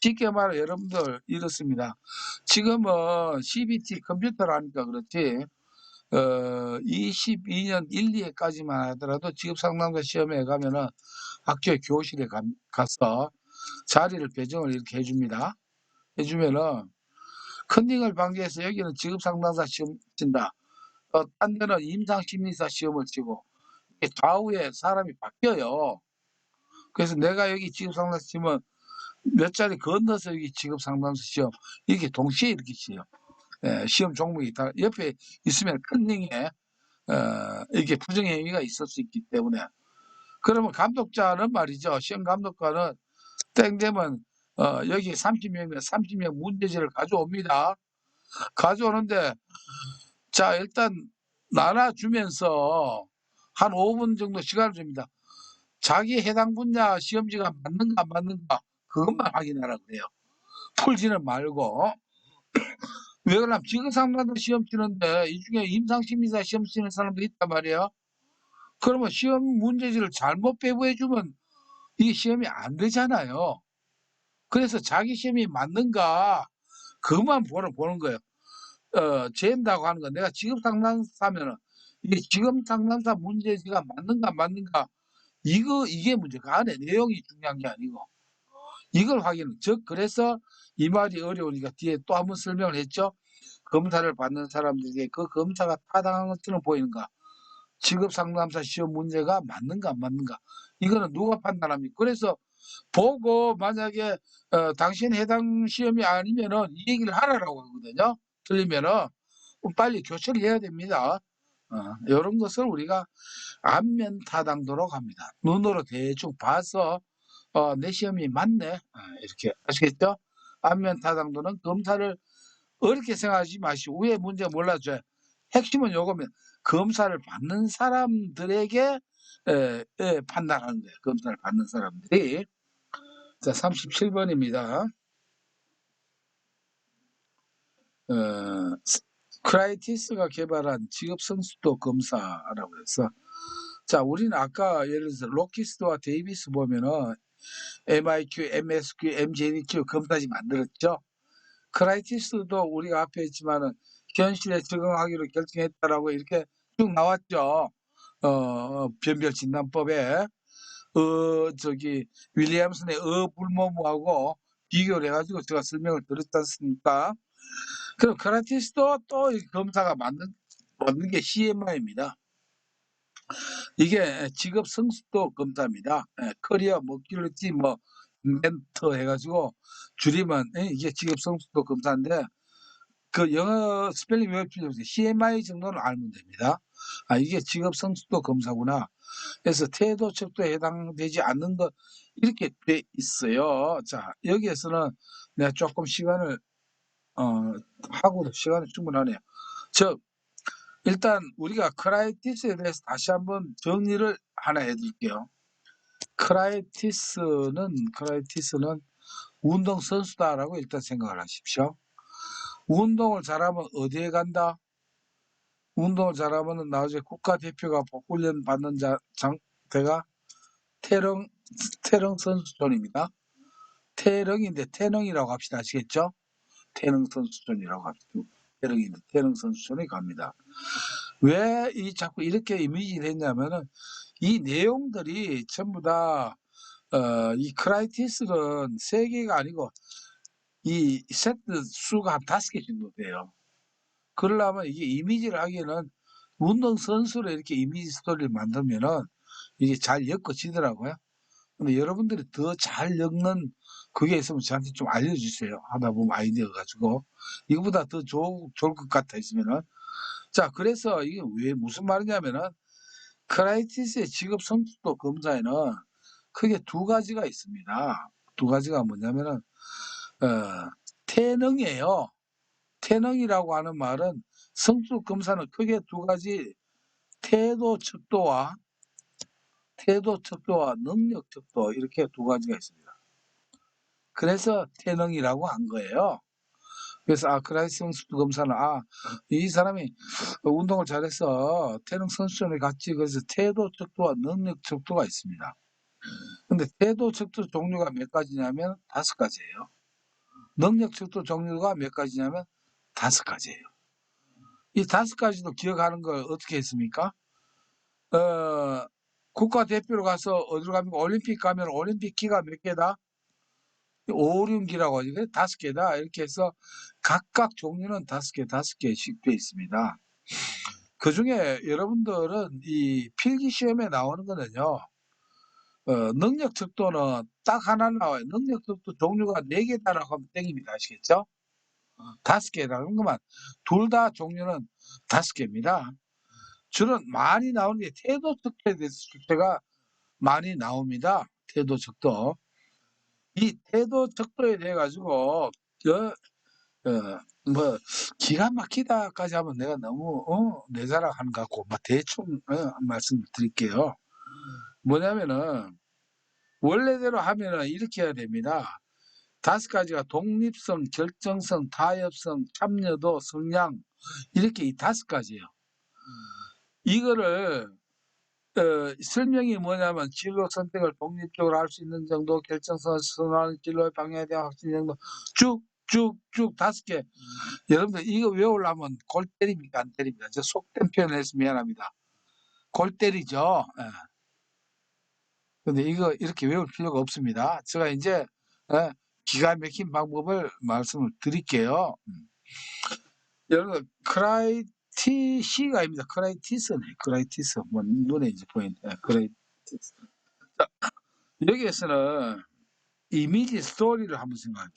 쉽게 말해 여러분들 이렇습니다. 지금은 CBT 컴퓨터를 하니까 그렇지 22년 1, 2회까지만 하더라도 직업상담사 시험에 가면은 학교에 교실에 가서 자리를 배정을 이렇게 해줍니다. 해주면은 컨닝을 방지해서 여기는 직업상담사 시험 친다. 딴 데는 임상심리사 시험을 치고 좌우에 사람이 바뀌어요. 그래서 내가 여기 직업상담사 시험은 몇 자리 건너서 여기 직업상담사 시험 이렇게 동시에 이렇게 시험 시험 종목이 다 옆에 있으면 컨닝에 이게 부정행위가 있을 수 있기 때문에 그러면 감독자는 말이죠. 시험 감독관은 땡 되면 여기 30명이면 30명 문제지를 가져옵니다. 가져오는데 자 일단 나눠주면서 한 5분 정도 시간을 줍니다. 자기 해당 분야 시험지가 맞는가 안 맞는가 그것만 확인하라 그래요. 풀지는 말고. 왜 그러냐면 직업상담사 시험 치는데 이 중에 임상심리사 시험 치는 사람도 있단 말이에요. 그러면 시험 문제지를 잘못 배부해주면 이게 시험이 안 되잖아요. 그래서 자기 시험이 맞는가 그것만 보는 거예요. 잰다고 하는 건 내가 직업상담사면은 이게 직업상담사 문제지가 맞는가 안 맞는가 이게 문제가 안에 내용이 중요한 게 아니고 이걸 확인. 즉 그래서 이 말이 어려우니까 뒤에 또 한번 설명을 했죠. 검사를 받는 사람들에게 그 검사가 타당한 것처럼 보이는가. 직업상담사 시험 문제가 맞는가 안 맞는가. 이거는 누가 판단합니까? 그래서 보고 만약에 당신 해당 시험이 아니면은 이 얘기를 하라고 하거든요. 틀리면은 빨리 교체를 해야 됩니다. 이런 것을 우리가 안면 타당도로 갑니다. 눈으로 대충 봐서 내 시험이 맞네 이렇게 아시겠죠? 안면 타당도는 검사를 어렵게 생각하지 마시고 위에 문제 몰라줘요. 핵심은 요거면 검사를 받는 사람들에게 판단하는 거예요. 검사를 받는 사람들이. 자, 37번입니다. 크라이티스가 개발한 직업 성숙도 검사라고 해서 자, 우리는 아까 예를 들어서 로키스트와 데이비스 보면은 MIQ, MSQ, MJDQ 검사지 만들었죠. 크라이티스도 우리가 앞에 있지만은 현실에 적응하기로 결정했다라고 이렇게 쭉 나왔죠. 변별 진단법에 윌리엄슨의 불모무하고 비교를 해가지고 제가 설명을 드렸지 않습니까? 그럼 크라이티스도 또 검사가 만든 게 CMI입니다. 이게 직업 성숙도 검사입니다. 커리어 모빌리티 멘터 해가지고 줄이면 이게 직업 성숙도 검사인데 그 영어 스펠링 외울 필요 없어요. CMI 정도는 알면 됩니다. 이게 직업 성숙도 검사구나. 그래서 태도 척도에 해당되지 않는 것 이렇게 돼 있어요. 자 여기에서는 내가 조금 시간을 하고도 시간이 충분하네요. 즉 일단 우리가 크라이티스에 대해서 다시 한번 정리를 하나 해드릴게요. 크라이티스는 운동선수다라고 일단 생각을 하십시오. 운동을 잘하면 어디에 간다? 운동을 잘하면 나중에 국가대표가 훈련 받는 상태가 태릉 선수촌입니다. 태릉인데 태릉이라고 합시다. 아시겠죠? 태릉 선수촌이라고 합시다. 태릉인데 태릉 선수촌에 갑니다. 왜 자꾸 이렇게 이미지를 했냐면은 이 내용들이 전부 다 이 크라이티스는 3개가 아니고 이 세트 수가 한 5개 정도 돼요. 그러려면 이게 이미지를 하기에는 운동선수로 이렇게 이미지 스토리를 만들면은 이게 잘 엮어지더라고요. 근데 여러분들이 더 잘 엮는 그게 있으면 저한테 좀 알려주세요. 하다 보면 아이디어 가지고. 이거보다 더 좋을 것 같아 있으면은. 자, 그래서 이게 왜 무슨 말이냐면은 크라이티스의 직업 성숙도 검사에는 크게 두 가지가 있습니다. 두 가지가 뭐냐면은 태능이에요. 태능이라고 하는 말은 성숙 검사는 크게 두 가지 태도 척도와 능력 척도 이렇게 두 가지가 있습니다. 그래서 태능이라고 한 거예요. 그래서 크라이티스 성숙 검사는 이 사람이 운동을 잘해서 태능 선수촌에 갔지. 그래서 태도 척도와 능력 척도가 있습니다. 근데 태도 척도 종류가 몇 가지냐면 5가지예요. 능력 척도 종류가 몇 가지냐면 5가지예요. 이 5가지도 기억하는 걸 어떻게 했습니까? 국가대표로 가서 어디로 갑니까? 올림픽 가면 올림픽 기가 몇 개다? 오륜기라고 하죠. 5개다. 이렇게 해서 각각 종류는 5개씩 되어 있습니다. 그 중에 여러분들은 이 필기시험에 나오는 거는요, 능력 척도는 딱 하나 나와요. 능력 척도 종류가 4개다라고 하면 땡입니다. 아시겠죠? 5개라는 것만. 둘 다 종류는 5개입니다. 주로 많이 나오는 게 태도 척도에 대해서 숙제가 많이 나옵니다. 태도 척도. 이 태도 척도에 대해 가지고 뭐 기가 막히다까지 하면 내가 너무 내 자랑하는 것 같고 막 대충 말씀을 드릴게요. 뭐냐면은 원래대로 하면은 이렇게 해야 됩니다. 5가지가 독립성, 결정성, 타협성, 참여도, 성향 이렇게 이 5가지예요. 이거를 설명이 뭐냐면 진로 선택을 독립적으로 할 수 있는 정도, 결정성을 선호하는 진로의 방향에 대한 확신 정도 쭉쭉쭉 5개. 여러분들 이거 외우려면 골 때립니까 안 때립니까? 저 속된 표현을 해서 미안합니다. 골 때리죠. 예. 근데 이거 이렇게 외울 필요가 없습니다. 제가 이제 기가 막힌 방법을 말씀을 드릴게요. 여러분 크라이티시가 아닙니다. 크라이티스네. 크라이티스. 뭐 눈에 이제 보이는 크라이티스. 자, 여기에서는 이미지 스토리를 한번 생각해요.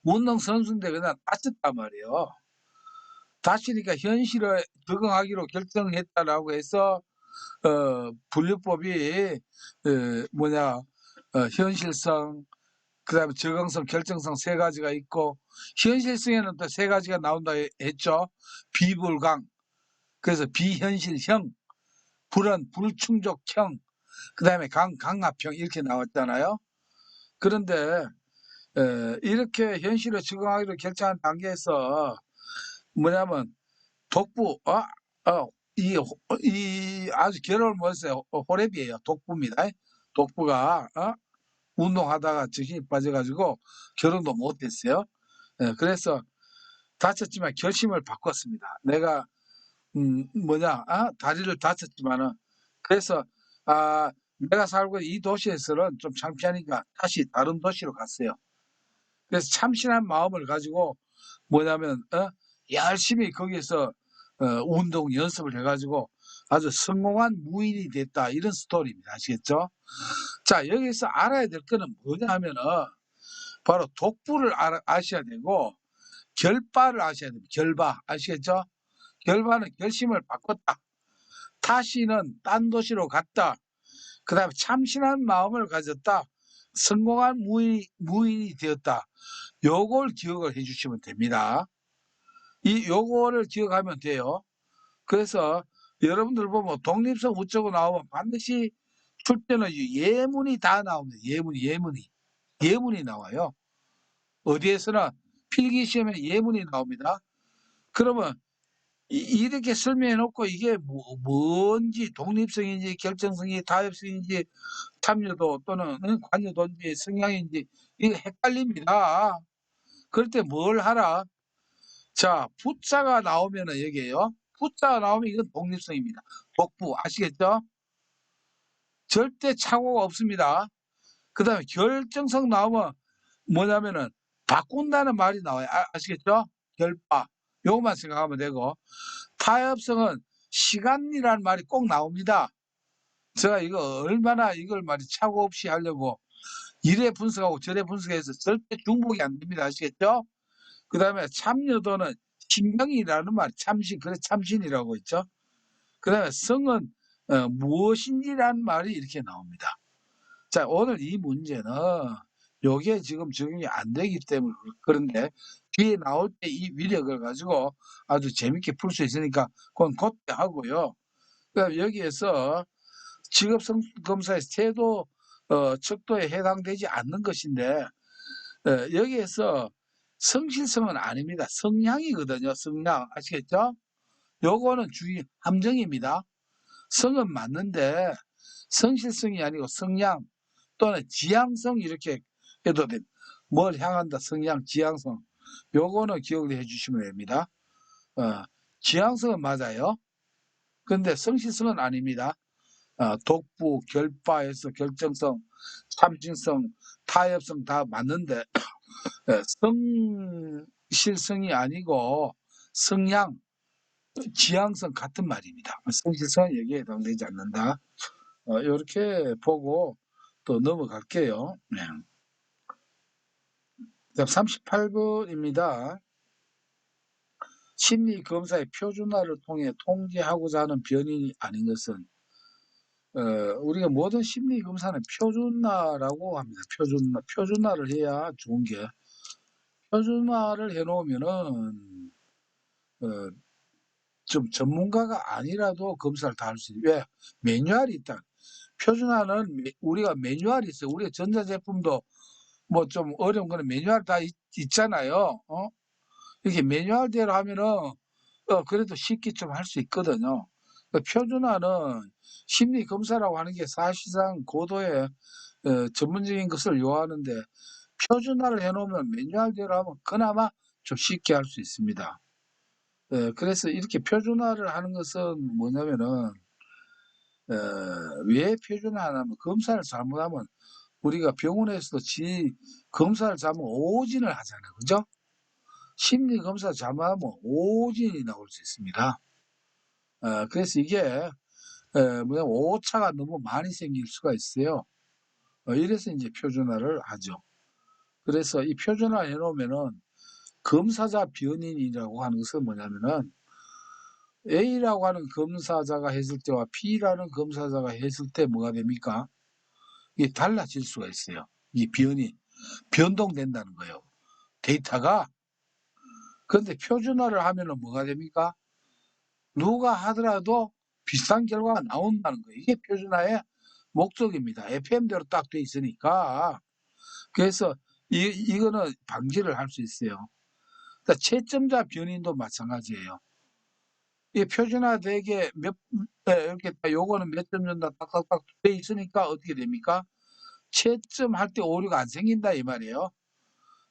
운동 선수인데 그냥 다쳤단 말이에요. 다치니까 현실에 적응하기로 결정했다라고 해서 분류법이 현실성, 그다음에 적응성, 결정성 3가지가 있고 현실성에는 또 3가지가 나온다 했죠. 비불강, 그래서 비현실형, 불충족형, 그다음에 강압형 이렇게 나왔잖아요. 그런데 이렇게 현실에 적응하기로 결정한 단계에서 뭐냐면 독부, 이 아주 결혼을 못했어요. 호랩이에요. 독부입니다. 독부가 운동하다가 정신이 빠져가지고 결혼도 못했어요. 그래서 다쳤지만 결심을 바꿨습니다. 내가 다리를 다쳤지만은 그래서 내가 살고 있는 이 도시에서는 좀 창피하니까 다시 다른 도시로 갔어요. 그래서 참신한 마음을 가지고 뭐냐면 열심히 거기서 운동 연습을 해가지고 아주 성공한 무인이 됐다 이런 스토리입니다. 아시겠죠? 자 여기서 알아야 될 거는 뭐냐 하면은 바로 독부를 아셔야 되고 결바를 아셔야 됩니다. 결바 아시겠죠? 결바는 결심을 바꿨다. 다시는 딴 도시로 갔다. 그 다음에 참신한 마음을 가졌다. 성공한 무인이 되었다. 요걸 기억을 해주시면 됩니다. 요거를 기억하면 돼요. 그래서 여러분들 보면 독립성 우쩌고 나오면 반드시 출제는 예문이 다 나옵니다. 예문이 나와요. 어디에서나 필기시험에 예문이 나옵니다. 그러면 이렇게 설명해 놓고 이게 뭔지 독립성인지 결정성인지 타협성인지 참여도 또는 관여도인지 성향인지 이게 헷갈립니다. 그럴 때 뭘 하라? 자, 부자가 나오면은 여기에요. 부자가 나오면 이건 독립성입니다. 독부 아시겠죠? 절대 착오가 없습니다. 그 다음에 결정성 나오면 뭐냐면은 바꾼다는 말이 나와요. 아시겠죠? 결바. 요것만 생각하면 되고 타협성은 시간이라는 말이 꼭 나옵니다. 제가 이거 얼마나 이걸 말이 착오 없이 하려고 이래 분석하고 저래 분석해서 절대 중복이 안 됩니다. 아시겠죠? 그 다음에 참여도는 신명이라는 말, 참신, 그래 참신이라고 있죠. 그다음에 성은 무엇인지라는 말이 이렇게 나옵니다. 자, 오늘 이 문제는 요게 지금 적용이 안 되기 때문에 그런데 뒤에 나올 때 이 위력을 가지고 아주 재밌게 풀 수 있으니까 그건 그때 하고요. 그다음에 여기에서 직업검사의 태도 척도에 해당되지 않는 것인데 여기에서 성실성은 아닙니다. 성향이거든요. 성향 아시겠죠? 요거는 주의 함정입니다. 성은 맞는데 성실성이 아니고 성향 또는 지향성 이렇게 해도 됩니다. 뭘 향한다 성향 지향성 요거는 기억을 해주시면 됩니다. 지향성은 맞아요. 근데 성실성은 아닙니다. 독부, 결바에서 결정성, 참신성, 타협성 다 맞는데 성실성이 아니고 성향, 지향성 같은 말입니다. 성실성은 여기에 해당되지 않는다. 이렇게 보고 또 넘어갈게요. 네. 38번입니다. 심리검사의 표준화를 통해 통제하고자 하는 변인이 아닌 것은 우리가 모든 심리검사는 표준화라고 합니다. 표준화를 해야 좋은 게 표준화를 해놓으면은 좀 전문가가 아니라도 검사를 다 할 수 있어요. 왜? 매뉴얼이 있다. 표준화는 우리가 매뉴얼이 있어요. 우리가 전자제품도 뭐 좀 어려운 거는 매뉴얼 다 있잖아요. 이렇게 매뉴얼대로 하면은 그래도 쉽게 좀 할 수 있거든요. 표준화는 심리 검사라고 하는 게 사실상 고도의 전문적인 것을 요하는데 표준화를 해놓으면 매뉴얼대로 하면 그나마 좀 쉽게 할 수 있습니다. 그래서 이렇게 표준화를 하는 것은 뭐냐면은 왜 표준화하냐면 검사를 잘못하면 우리가 병원에서도 검사를 잘못 오진을 하잖아요. 그죠? 심리 검사 잘못하면 오진이 나올 수 있습니다. 그래서 이게 뭐냐 오차가 너무 많이 생길 수가 있어요. 이래서 이제 표준화를 하죠. 그래서 이 표준화 해놓으면은 검사자 변인이라고 하는 것은 뭐냐면은 A라고 하는 검사자가 했을 때와 B라는 검사자가 했을 때 뭐가 됩니까? 이게 달라질 수가 있어요. 이 변동된다는 거예요. 데이터가. 그런데 표준화를 하면은 뭐가 됩니까? 누가 하더라도 비슷한 결과가 나온다는 거예요. 이게 표준화의 목적입니다. FM대로 딱 돼 있으니까. 그래서 이거는 방지를 할 수 있어요. 그러니까 채점자 변인도 마찬가지예요. 이 표준화되게 이렇게 요거는 몇 점 준다 딱딱딱 돼 있으니까 어떻게 됩니까? 채점할 때 오류가 안 생긴다 이 말이에요.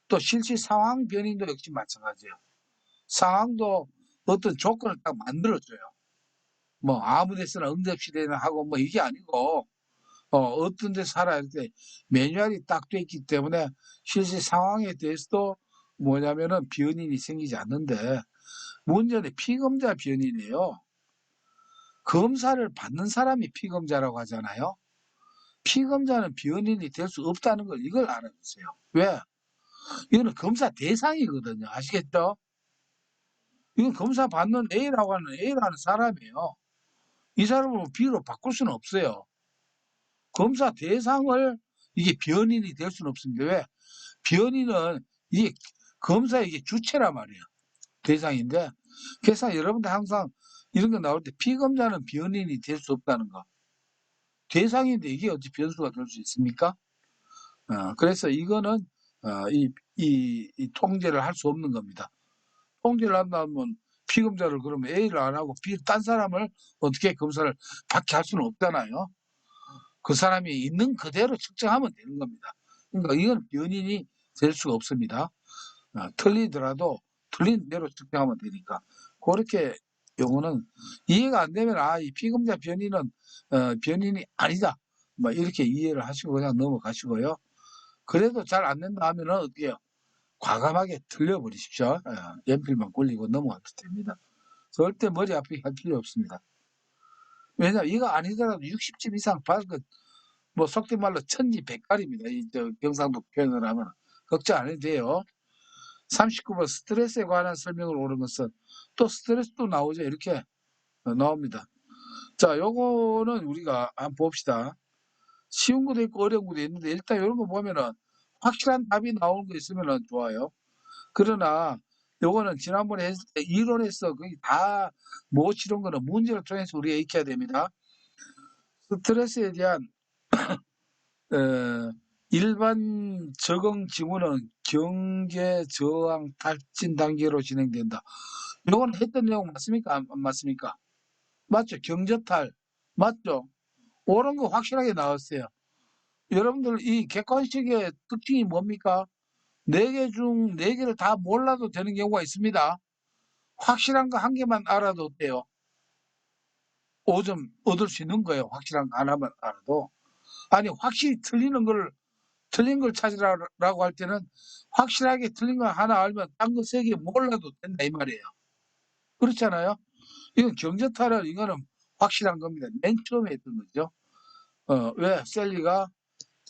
또 실시 상황 변인도 역시 마찬가지예요. 상황도 어떤 조건을 딱 만들어줘요. 뭐 아무 데서나 응접실에나 하고 뭐 이게 아니고 어떤 데서 하라 이렇게 매뉴얼이 딱 돼 있기 때문에 실시 상황에 대해서도 뭐냐면은 변인이 생기지 않는데 문제는 피검자 변인이에요. 검사를 받는 사람이 피검자라고 하잖아요. 피검자는 변인이 될 수 없다는 걸 이걸 알아주세요. 왜? 이거는 검사 대상이거든요. 아시겠죠? 이건 검사 받는 A라는 사람이에요. 이 사람을 B로 바꿀 수는 없어요. 검사 대상을 이게 변인이 될 수는 없습니다. 왜? 변인은 이게 검사의 이게 주체란 말이에요. 대상인데. 그래서 여러분들 항상 이런 거 나올 때 피검자는 변인이 될 수 없다는 거. 대상인데 이게 어찌 변수가 될 수 있습니까? 그래서 이거는 이 통제를 할 수 없는 겁니다. 통제를 한다면 피검자를 그러면 A를 안 하고 딴 사람을 어떻게 검사를 받게 할 수는 없잖아요. 그 사람이 있는 그대로 측정하면 되는 겁니다. 그러니까 이건 변인이 될 수가 없습니다. 틀리더라도 틀린 대로 측정하면 되니까. 그렇게 요거는 이해가 안 되면 이 피검자 변인은 변인이 아니다. 뭐 이렇게 이해를 하시고 그냥 넘어가시고요. 그래도 잘 안 된다 하면은 어떻게 해요? 과감하게 틀려버리십시오. 연필만 굴리고 넘어가도 됩니다. 절대 머리 아프게 할 필요 없습니다. 왜냐면 이거 아니더라도 60점 이상 받은 뭐 속된 말로 천지백갈입니다. 이 경상도 표현을 하면 걱정 안 해도 돼요. 39번 스트레스에 관한 설명을 오는 것은 또 스트레스도 나오죠. 이렇게 나옵니다. 자, 요거는 우리가 한번 봅시다. 쉬운 것도 있고 어려운 것도 있는데 일단 요런 거 보면은 확실한 답이 나오는 거 있으면은 좋아요. 그러나 요거는 지난번에 했을 때 이론에서 거의 다 못 치른 거는 문제를 통해서 우리가 익혀야 됩니다. 스트레스에 대한 일반 적응 징후는 경계, 저항, 탈진 단계로 진행된다. 요건 했던 내용 맞습니까? 안 맞습니까? 맞죠? 경저탈. 맞죠? 옳은 거 확실하게 나왔어요. 여러분들 이 객관식의 특징이 뭡니까? 4개 중 4개를 다 몰라도 되는 경우가 있습니다. 확실한 거 1개만 알아도 돼요. 5점 얻을 수 있는 거예요. 확실한 거 하나만 알아도. 아니 확실히 틀린 걸 찾으라고 할 때는 확실하게 틀린 거 하나 알면 딴 거 3개 몰라도 된다 이 말이에요. 그렇잖아요. 이건 경제탈은 이거는 확실한 겁니다. 맨 처음에 했던 거죠. 왜 셀리가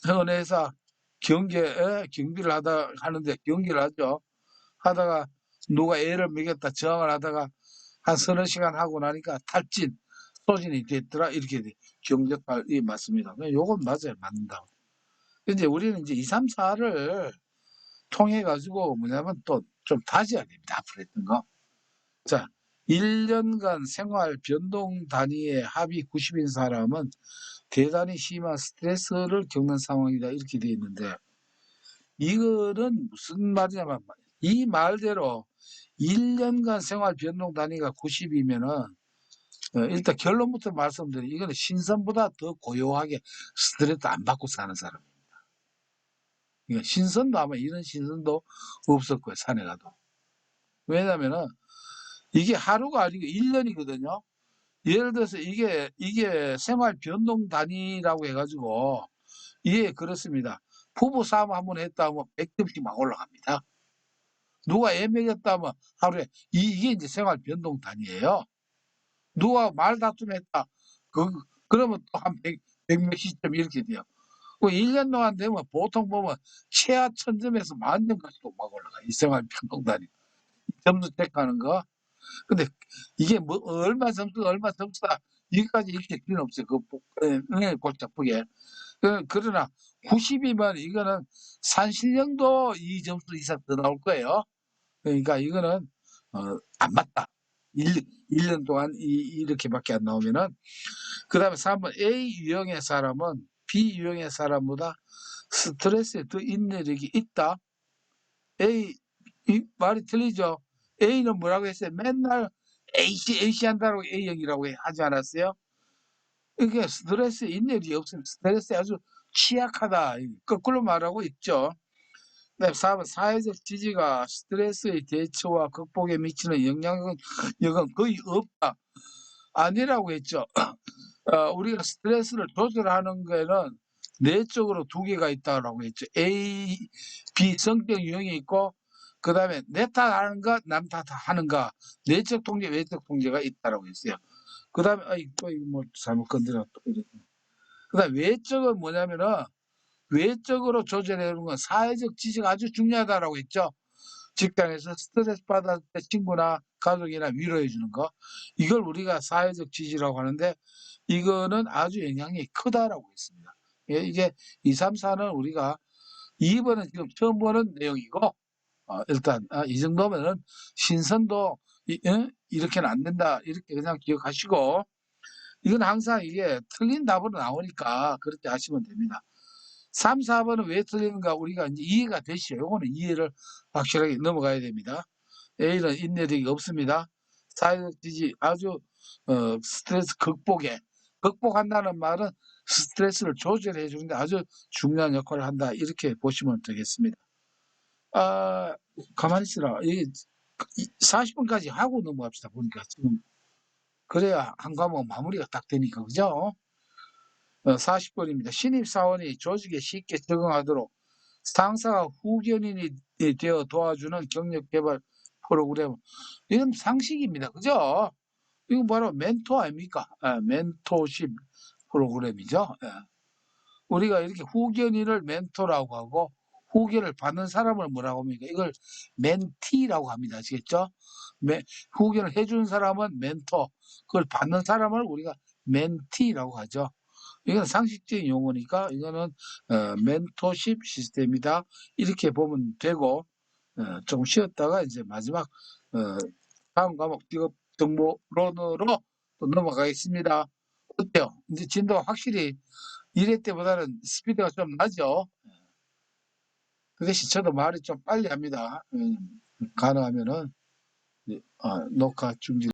현회사 경비를 하는데 경기를 하죠. 하다가 누가 애를 먹였다 저항을 하다가 한 서너 시간 하고 나니까 탈진, 소진이 됐더라 이렇게 경제탈이 맞습니다. 요건 맞아요. 맞는다고. 이제 우리는 이제 2, 3, 4를 통해 가지고 뭐냐면 또 좀 다져야 됩니다. 앞으로 했던 거. 자, 1년간 생활 변동 단위의 합이 90인 사람은 대단히 심한 스트레스를 겪는 상황이다 이렇게 되어 있는데 이거는 무슨 말이냐면 이 말대로 1년간 생활 변동 단위가 90이면은 일단 결론부터 말씀드리면 이거는 신선보다 더 고요하게 스트레스 안 받고 사는 사람. 그러니까 신선도 아마 이런 신선도 없을 거예요. 산에 가도. 왜냐면은 이게 하루가 아니고 1년이거든요. 예를 들어서 이게 생활 변동 단위라고 해가지고 이게 그렇습니다. 부부 싸움 한번 했다 하면 100점씩 막 올라갑니다. 누가 애 먹였다 하면 하루에 이게 이제 생활 변동 단위예요. 누가 말다툼했다 그러면 또 한 100 몇십 점 이렇게 돼요. 그 1년 동안 되면 보통 보면 최하 1000점에서 만점까지도 막 올라가. 이 생활 변동 단위. 점수 체크하는 거. 근데 이게 뭐 얼마 점수다 여기까지 읽힐 필요는 없어요. 골치 아프게. 그러나 90이면 이거는 산신령도 이 점수 이상 더 나올 거예요. 그러니까 이거는 안 맞다. 1년 동안 이렇게밖에 안 나오면은 그 다음에 3번 A 유형의 사람은 B 유형의 사람보다 스트레스에 더 인내력이 있다. A 이 말이 틀리죠. A는 뭐라고 했어요? 맨날 AC 한다고 A형이라고 하지 않았어요? 이게 스트레스에 인내력이 없으면 스트레스에 아주 취약하다. 거꾸로 말하고 있죠. 네, 4번 사회적 지지가 스트레스의 대처와 극복에 미치는 영향은 거의 없다. 아니라고 했죠. 우리가 스트레스를 조절하는 거에는 내적으로 2개가 있다고 했죠. A, B 성격 유형이 있고 그 다음에 내 탓하는가 남 탓하는가 내적 통제 외적 통제가 있다고 했어요. 그 다음에 이거 뭐 잘못 건드렸다. 그 다음에 외적은 뭐냐면은 외적으로 조절해주는 건 사회적 지지가 아주 중요하다고 했죠. 직장에서 스트레스 받았을 때 친구나 가족이나 위로해 주는 거 이걸 우리가 사회적 지지라고 하는데 이거는 아주 영향이 크다라고 했습니다. 예, 이게 2, 3, 4는 우리가 2번은 지금 처음 보는 내용이고 일단 이 정도면은 신선도 이렇게는 안 된다 이렇게 그냥 기억하시고 이건 항상 이게 틀린 답으로 나오니까 그렇게 하시면 됩니다. 3, 4번은 왜 틀리는가 우리가 이제 이해가 되시죠. 요거는 이해를 확실하게 넘어가야 됩니다. A는 인내력이 없습니다. 사회적 지지 아주 스트레스 극복한다는 말은 스트레스를 조절해 주는데 아주 중요한 역할을 한다 이렇게 보시면 되겠습니다. 가만히 있으라. 이게 40분까지 하고 넘어갑시다. 보니까 지금 그래야 한 과목 마무리가 딱 되니까 그죠? 40번입니다. 신입사원이 조직에 쉽게 적응하도록 상사가 후견인이 되어 도와주는 경력개발 프로그램. 이건 상식입니다. 그죠? 이거 바로 멘토 아닙니까? 멘토십 프로그램이죠. 우리가 이렇게 후견인을 멘토라고 하고 후견을 받는 사람을 뭐라고 합니까? 이걸 멘티라고 합니다. 아시겠죠? 후견을 해주는 사람은 멘토, 그걸 받는 사람을 우리가 멘티라고 하죠. 이건 상식적인 용어니까 이거는 멘토십 시스템이다. 이렇게 보면 되고 조금 쉬었다가 이제 마지막 다음 과목 직업 정보론으로 또 넘어가겠습니다. 어때요? 이제 진도가 확실히 1회 때보다는 스피드가 좀 나죠. 그 대신 저도 말이 좀 빨리 합니다. 가능하면은 녹화 중지.